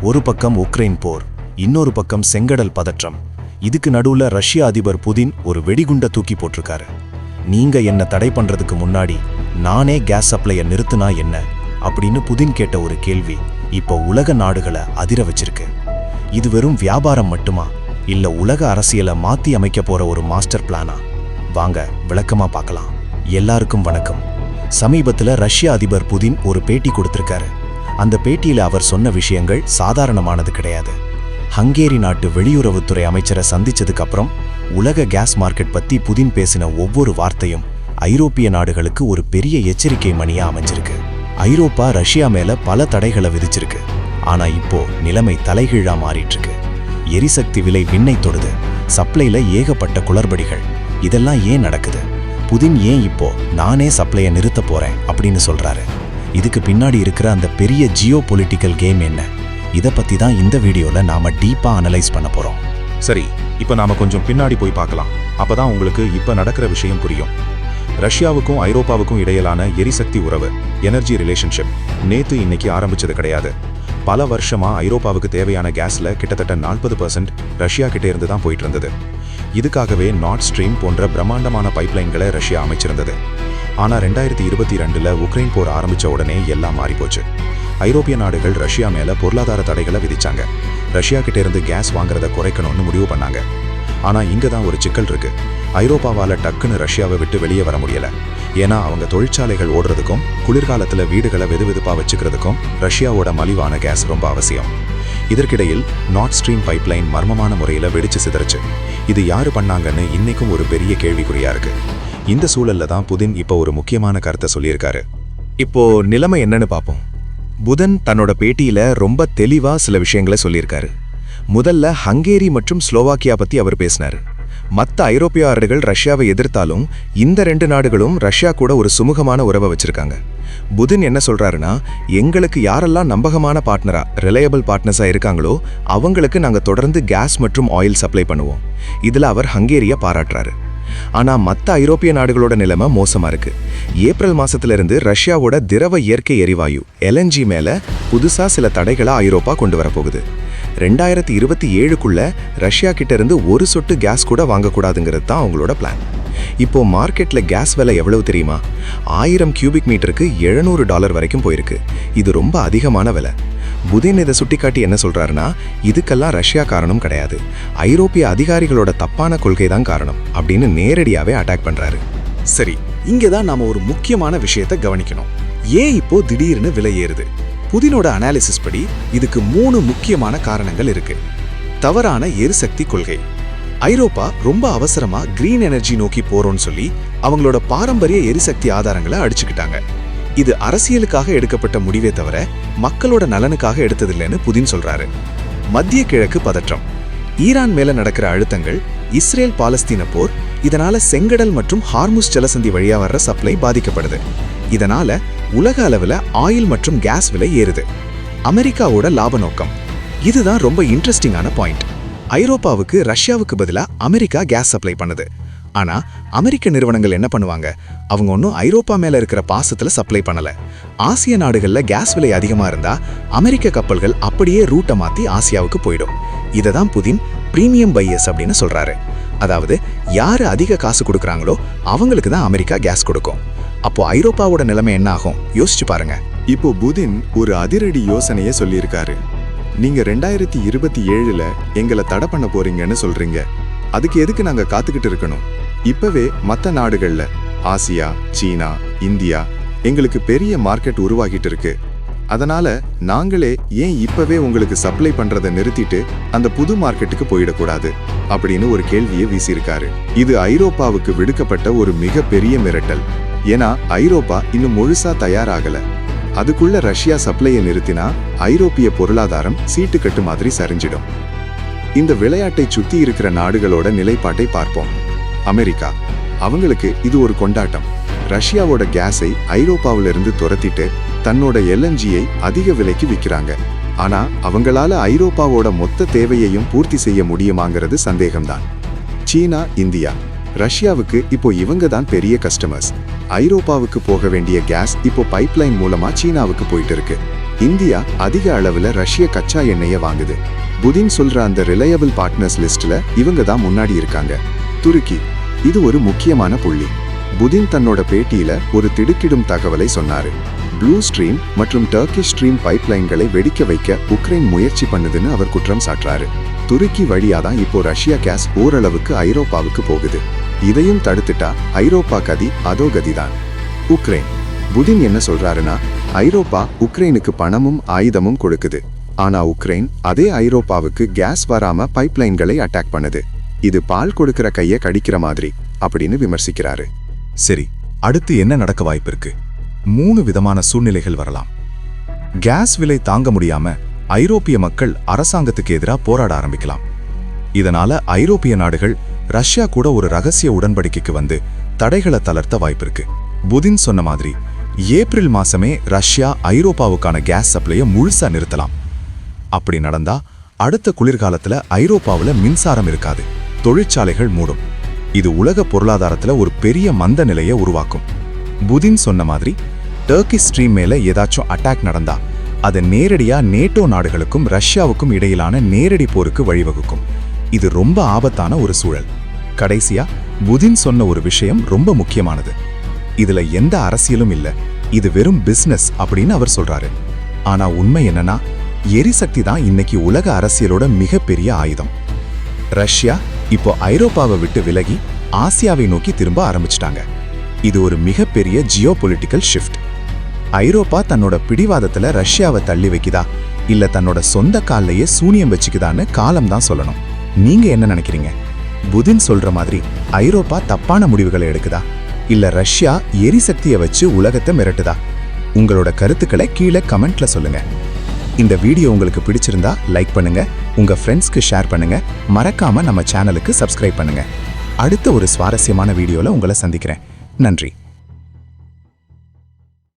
ஒரு பக்கம் உக்ரைன் போர், இன்னொரு பக்கம் செங்கடல் பதற்றம். இதுக்கு நடுவுல ரஷ்ய அதிபர் புதின் ஒரு வெடிகுண்ட தூக்கி போட்டிருக்காரு. நீங்க என்ன தடை பண்றதுக்கு முன்னாடி நானே கேஸ் சப்ளையை நிறுத்தினா என்ன அப்படின்னு புதின் கேட்ட ஒரு கேள்வி இப்போ உலக நாடுகளை அதிர வச்சிருக்கு. இது வெறும் வியாபாரம் மட்டுமா, இல்ல உலக அரசியலை மாத்தி அமைக்க போற ஒரு மாஸ்டர் பிளானா? வாங்க விளக்கமா பார்க்கலாம். எல்லாருக்கும் வணக்கம். சமீபத்துல ரஷ்ய அதிபர் புதின் ஒரு பேட்டி கொடுத்திருக்காரு. அந்த பேட்டியில அவர் சொன்ன விஷயங்கள் சாதாரணமானது கிடையாது. ஹங்கேரி நாட்டு வெளியுறவுத்துறை அமைச்சரை சந்திச்சதுக்கு அப்புறம் உலக கேஸ் மார்க்கெட் பத்தி புதின் பேசின ஒவ்வொரு வார்த்தையும் ஐரோப்பிய நாடுகளுக்கு ஒரு பெரிய எச்சரிக்கை மணியா அமைஞ்சிருக்கு. ஐரோப்பா ரஷ்யா மேல பல தடைகளை விதிச்சிருக்கு. ஆனா இப்போ நிலைமை தலைகீழா மாறிட்டு இருக்கு. எரிசக்தி விலை விண்ணை தொடுது, சப்ளைல ஏகப்பட்ட குளறுபடிகள். இதெல்லாம் ஏன் நடக்குது? புதின் ஏன் இப்போ நானே சப்ளையை நிறுத்த போறேன் அப்படின்னு சொல்றாரு? இதுக்கு பின்னாடி இருக்கிற அந்த பெரிய ஜியோ பொலிட்டிக்கல் கேம் என்ன? இதை பத்தி தான் இந்த வீடியோல நாம டீப்பா அனலைஸ் பண்ண போறோம். சரி, இப்போ நாம கொஞ்சம் பின்னாடி போய் பார்க்கலாம். அப்பதான் உங்களுக்கு இப்ப நடக்கிற விஷயம் புரியும். ரஷ்யாவுக்கும் ஐரோப்பாவுக்கும் இடையிலான எரிசக்தி உறவு, எனர்ஜி ரிலேஷன்ஷிப் நேத்து இன்னைக்கு ஆரம்பிச்சது கிடையாது. பல வருஷமா ஐரோப்பாவுக்கு தேவையான கேஸ்ல கிட்டத்தட்ட 40% ரஷ்யா கிட்டே இருந்து தான் போயிட்டு இருந்தது. இதுக்காகவே நார்த் ஸ்ட்ரீம் போன்ற பிரம்மாண்டமான பைப்லைன்களை ரஷ்யா அமைச்சிருந்தது. ஆனா 2022 உக்ரைன் போர் ஆரம்பிச்ச உடனே எல்லாம் மாறிப்போச்சு. ஐரோப்பிய நாடுகள் ரஷ்யா மேல பொருளாதார தடைகளை விதிச்சாங்க. ரஷ்யா கிட்ட இருந்து கேஸ் வாங்குறத குறைக்கணும்னு முடிவு பண்ணாங்க. ஆனா இங்க தான் ஒரு சிக்கல் இருக்கு. ஐரோப்பாவால டக்குன்னு ரஷ்யாவை விட்டு வெளியே வர முடியல. ஏன்னா அவங்க தொழிற்சாலைகள் ஓடுறதுக்கும் குளிர்காலத்துல வீடுகளை வெதுவெதுப்பா வச்சுக்கிறதுக்கும் ரஷ்யாவோட மலிவான கேஸ் ரொம்ப அவசியம். இதற்கிடையில் நார்த் ஸ்ட்ரீம் பைப்லைன் மர்மமான முறையில வெடிச்சு சிதறிச்சு. இது யாரு பண்ணாங்கன்னு இன்னைக்கும் ஒரு பெரிய கேள்விக்குறியா இருக்கு. இந்த சூழல்ல தான் புதின் இப்போ ஒரு முக்கியமான கருத்தை சொல்லியிருக்காரு. இப்போ நிலைமை என்னன்னு பார்ப்போம். புதன் தன்னோட பேட்டியில ரொம்ப தெளிவா சில விஷயங்களை சொல்லியிருக்காரு. முதல்ல ஹங்கேரி மற்றும் ஸ்லோவாக்கியா பத்தி அவர் பேசினாரு. மற்ற ஐரோப்பிய நாடுகள் ரஷ்யாவை எதிர்த்தாலும் இந்த ரெண்டு நாடுகளும் ரஷ்யா கூட ஒரு சுமூகமான உறவை வச்சிருக்காங்க. புதின் என்ன சொல்றாருன்னா, எங்களுக்கு யாரெல்லாம் நம்பகமான பார்ட்னரா, ரிலையபிள் பார்ட்னர்ஸா இருக்காங்களோ அவங்களுக்கு நாங்க தொடர்ந்து கேஸ் மற்றும் ஆயில் சப்ளை பண்ணுவோம். இதுல அவர் ஹங்கேரியை பாராட்டுறாரு. ஆனா மற்ற ஐரோப்பிய நாடுகளோட நிலைமை மோசமா இருக்கு. ஏப்ரல் மாசத்துல இருந்து ரஷ்யாவோட திரவ இயற்கை எரிவாயு LNG மேல புதுசா சில தடைகளை ஐரோப்பா கொண்டு வரப்போகுது. 2027க்குள்ள ரஷ்யா கிட்ட இருந்து ஒரு சொட்டு கேஸ் கூட வாங்கக்கூடாதுங்கிறது தான் அவங்களோட பிளான். இப்போ மார்க்கெட்ல கேஸ் விலை எவ்வளவு தெரியுமா? 1000 கியூபிக் மீட்டருக்கு $700 வரைக்கும் போயிருக்கு. இது ரொம்ப அதிகமான விலை. புதின் இதை சுட்டிக்காட்டி என்ன சொல்றாருன்னா, இதுக்கெல்லாம் ரஷ்யா காரணம் கிடையாது, ஐரோப்பிய அதிகாரிகளோட தப்பான கொள்கை தான் காரணம் அப்படின்னு நேரடியாவே அட்டாக் பண்றாரு. சரி, இங்கதான் நாம ஒரு முக்கியமான விஷயத்தை கவனிக்கணும். ஏன் இப்போ திடீர்னு விலை ஏறுது? புதினோட அனாலிசிஸ் படி இதுக்கு 3 முக்கியமான காரணங்கள் இருக்கு. தவறான எரிசக்தி கொள்கை. ஐரோப்பா ரொம்ப அவசரமா கிரீன் எனர்ஜி நோக்கி போறோம்னு சொல்லி அவங்களோட பாரம்பரிய எரிசக்தி ஆதாரங்களை அடிச்சுக்கிட்டாங்க. இது அரசியலுக்காக எடுக்கப்பட்ட முடிவே தவிர மக்களோட நலனுக்காக எடுத்ததில்லைன்னு புதின் சொல்றாரு. மத்திய கிழக்கு பதற்றம். ஈரான் மேல நடக்கிற அழுத்தங்கள், இஸ்ரேல் பாலஸ்தீன போர், இதனால செங்கடல் மற்றும் ஹார்முஸ் ஜலசந்தி வழியா வர்ற சப்ளை பாதிக்கப்படுது. இதனால உலக அளவுல ஆயில் மற்றும் கேஸ் விலை ஏறுது. அமெரிக்காவோட லாப நோக்கம். இதுதான் ரொம்ப இன்ட்ரெஸ்டிங்கான பாயிண்ட். ஐரோப்பாவுக்கு ரஷ்யாவுக்கு பதிலா அமெரிக்கா கேஸ் சப்ளை பண்ணுது. ஆனா அமெரிக்க நிறுவனங்கள் என்ன பண்ணுவாங்க? அவங்க ஒன்றும் ஐரோப்பா மேல இருக்கிற பாசத்துல சப்ளை பண்ணல. ஆசிய நாடுகள்ல கேஸ் விலை அதிகமா இருந்தா அமெரிக்க கப்பல்கள் அப்படியே ரூட்டை மாத்தி ஆசியாவுக்கு போயிடும். இதை தான் புதின் பிரீமியம் பையர்ஸ் அப்படின்னு சொல்றாரு. அதாவது யாரு அதிக காசு கொடுக்குறாங்களோ அவங்களுக்கு தான் அமெரிக்கா கேஸ் கொடுக்கும். அப்போ ஐரோப்பாவோட நிலைமை என்ன ஆகும் யோசிச்சு பாருங்க. இப்போ புதின் ஒரு அதிரடி யோசனையை சொல்லியிருக்காரு. நீங்க 2027ல எங்களை தடை பண்ண போறீங்கன்னு சொல்றீங்க. அதுக்கு எதுக்கு நாங்க காத்துக்கிட்டு இருக்கணும்? இப்பவே மற்ற நாடுகள்ல ஆசியா, சீனா, இந்தியா எங்களுக்கு பெரிய மார்க்கெட் உருவாகிட்டு இருக்கு. அதனால நாங்களே ஏன் இப்பவே உங்களுக்கு சப்ளை பண்றதை நிறுத்திட்டு அந்த புது மார்க்கெட்டுக்கு போயிடக்கூடாது அப்படின்னு ஒரு கேள்வியை வீசியிருக்காரு. இது ஐரோப்பாவுக்கு விடுக்கப்பட்ட ஒரு மிக பெரிய மிரட்டல். ஏன்னா ஐரோப்பா இன்னும் முழுசா தயாராகல. அதுக்குள்ள ரஷ்யா சப்ளையை நிறுத்தினா ஐரோப்பிய பொருளாதாரம் சீட்டுக்கட்டு மாதிரி சரிஞ்சிடும். இந்த விளையாட்டை சுத்தி இருக்கிற நாடுகளோட நிலைப்பாட்டை பார்ப்போம். அமெரிக்கா, அவங்களுக்கு இது ஒரு கொண்டாட்டம். ரஷ்யாவோட கேஸை ஐரோப்பாவிலிருந்து துரத்திட்டு தன்னோட LNGயை அதிக விலைக்கு விற்கிறாங்க. ஆனா அவங்களால ஐரோப்பாவோட மொத்த தேவையையும் பூர்த்தி செய்ய முடியுமாங்கிறது சந்தேகம்தான். சீனா, இந்தியா, ரஷ்யாவுக்கு இப்போ இவங்க தான் பெரிய கஸ்டமர்ஸ். ஐரோப்பாவுக்கு போக வேண்டிய கேஸ் இப்போ பைப்லைன் மூலமா சீனாவுக்கு போயிட்டு இருக்கு. இந்தியா அதிக அளவுல ரஷ்ய கச்சா எண்ணெயை வாங்குது. புதின் சொல்ற அந்த ரிலையபிள் பார்ட்னர்ஸ் லிஸ்ட்ல இவங்க தான் முன்னாடி இருக்காங்க. துருக்கி இது ஒரு முக்கியமான புள்ளி. புதின் தன்னோட பேட்டியில ஒரு திடுக்கிடும் தகவலை சொன்னாரு. ப்ளூ ஸ்ட்ரீம் மற்றும் டர்க்கிஷ் ஸ்ட்ரீம் பைப்லைன்களை வெடிக்க வைக்க உக்ரைன் முயற்சி பண்ணுதுன்னு அவர் குற்றம் சாட்டுறாரு. துருக்கி வழியா தான் இப்போ ரஷ்யா கேஸ் ஓரளவுக்கு ஐரோப்பாவுக்கு போகுது. இதையும் தடுத்துட்டா ஐரோப்பா கதி அதோ கதிதான். உக்ரைன் புதின் என்ன சொல்றாருன்னா, ஐரோப்பா உக்ரைனுக்கு பணமும் ஆயுதமும் கொடுக்குது. ஆனா உக்ரைன் அதே ஐரோப்பாவுக்கு கேஸ் வராம பைப்லைன்களை அட்டாக் பண்ணுது. இது பால் கொடுக்கிற கையை கடிக்கிற மாதிரி அப்படின்னு விமர்சிக்கிறாரு. சரி, அடுத்து என்ன நடக்க வாய்ப்பு இருக்கு? 3 விதமான சூழ்நிலைகள் வரலாம். கேஸ் விலை தாங்க முடியாம ஐரோப்பிய மக்கள் அரசாங்கத்துக்கு எதிராக போராட ஆரம்பிக்கலாம். இதனால ஐரோப்பிய நாடுகள் ரஷ்யா கூட ஒரு ரகசிய உடன்படிக்கைக்கு வந்து தடைகளை தளர்த்த வாய்ப்பு இருக்கு. புதின் சொன்ன மாதிரி ஏப்ரல் மாசமே ரஷ்யா ஐரோப்பாவுக்கான கேஸ் சப்ளையை முழுசா நிறுத்தலாம். அப்படி நடந்தா அடுத்த குளிர்காலத்துல ஐரோப்பாவுல மின்சாரம் இருக்காது, தொழிற்சாலைகள் மூடும். இது உலக பொருளாதாரத்துல ஒரு பெரிய மந்த நிலையை உருவாக்கும். புதின் சொன்ன மாதிரி டர்க்கி ஸ்ட்ரீம் மேல ஏதாச்சும் அட்டாக் நடந்தா அது நேரடியா நேட்டோ நாடுகளுக்கும் ரஷ்யாவுக்கும் இடையிலான நேரடி போருக்கு வழிவகுக்கும். இது ரொம்ப ஆபத்தான ஒரு சூழல். கடைசியா புதின் சொன்ன ஒரு விஷயம் ரொம்ப முக்கியமானது. இதுல எந்த அரசியலும் இல்ல, இது வெறும் பிசினஸ் அப்படின்னு அவர் சொல்றாரு. ஆனா உண்மை என்னன்னா, எரிசக்தி தான் இன்னைக்கு உலக அரசியலோட மிகப்பெரிய ஆயுதம். ரஷ்யா இப்போ ஐரோப்பாவை விட்டு விலகி ஆசியாவை நோக்கி திரும்ப ஆரம்பிச்சிட்டாங்க. இது ஒரு மிகப்பெரிய ஜியோபொலிட்டிக்கல் ஷிஃப்ட். ஐரோப்பா தன்னோட பிடிவாதத்துல ரஷ்யாவை தள்ளி வைக்குதா, இல்ல தன்னோட சொந்த கால்லையே சூனியம் வச்சுக்குதான்னு காலம் தான் சொல்லணும். நீங்க என்ன நினைக்கிறீங்க? புதின் சொல்ற மாதிரி ஐரோப்பா தப்பான முடிவுகளை எடுக்குதா, இல்ல ரஷ்யா எரிசக்தியை வச்சு உலகத்தை மிரட்டுதா? உங்களோட கருத்துக்களை கீழே கமெண்ட்ல சொல்லுங்க. இந்த வீடியோ உங்களுக்கு பிடிச்சிருந்தா லைக் பண்ணுங்க, உங்க ஃப்ரெண்ட்ஸ்க்கு ஷேர் பண்ணுங்க, மறக்காம நம்ம சேனலுக்கு சப்ஸ்கிரைப் பண்ணுங்க. அடுத்த ஒரு சுவாரஸ்யமான வீடியோல உங்களை சந்திக்கிறேன். நன்றி.